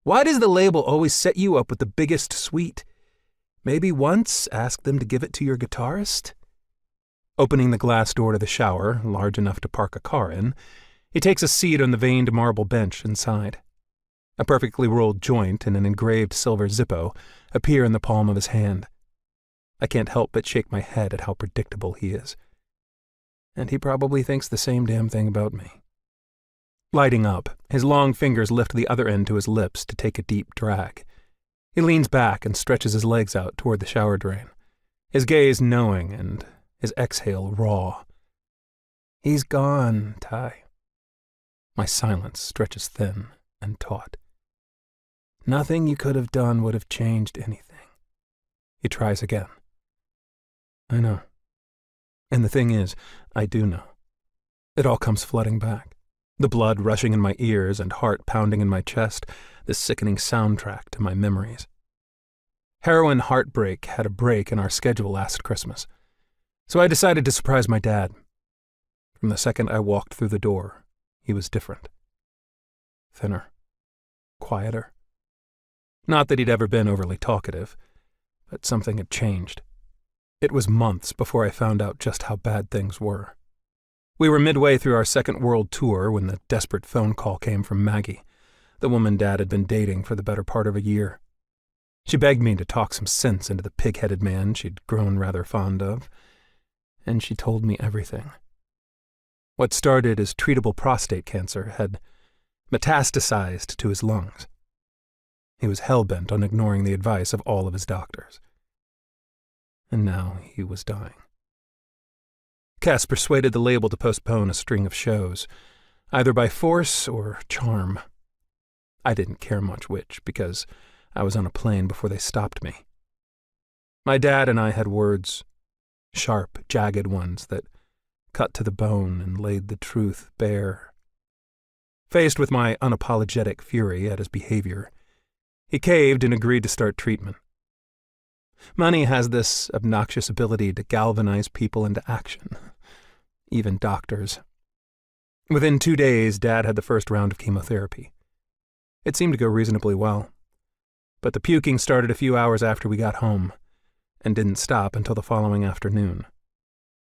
Why does the label always set you up with the biggest suite? Maybe once ask them to give it to your guitarist? Opening the glass door to the shower, large enough to park a car in, he takes a seat on the veined marble bench inside. A perfectly rolled joint and an engraved silver Zippo appear in the palm of his hand. I can't help but shake my head at how predictable he is. And he probably thinks the same damn thing about me. Lighting up, his long fingers lift the other end to his lips to take a deep drag. He leans back and stretches his legs out toward the shower drain, his gaze knowing and his exhale raw. He's gone, Ty. My silence stretches thin and taut. Nothing you could have done would have changed anything. He tries again. I know. And the thing is, I do know. It all comes flooding back. The blood rushing in my ears and heart pounding in my chest, this sickening soundtrack to my memories. Heroin Heartbreak had a break in our schedule last Christmas, so I decided to surprise my dad. From the second I walked through the door, he was different. Thinner. Quieter. Not that he'd ever been overly talkative, but something had changed. It was months before I found out just how bad things were. We were midway through our second world tour when the desperate phone call came from Maggie, the woman Dad had been dating for the better part of a year. She begged me to talk some sense into the pig-headed man she'd grown rather fond of, and she told me everything. What started as treatable prostate cancer had metastasized to his lungs. He was hell-bent on ignoring the advice of all of his doctors. And now he was dying. Cass persuaded the label to postpone a string of shows, either by force or charm. I didn't care much which, because I was on a plane before they stopped me. My dad and I had words, sharp, jagged ones that cut to the bone and laid the truth bare. Faced with my unapologetic fury at his behavior, he caved and agreed to start treatment. Money has this obnoxious ability to galvanize people into action, even doctors. Within 2 days, Dad had the first round of chemotherapy. It seemed to go reasonably well, but the puking started a few hours after we got home, and didn't stop until the following afternoon.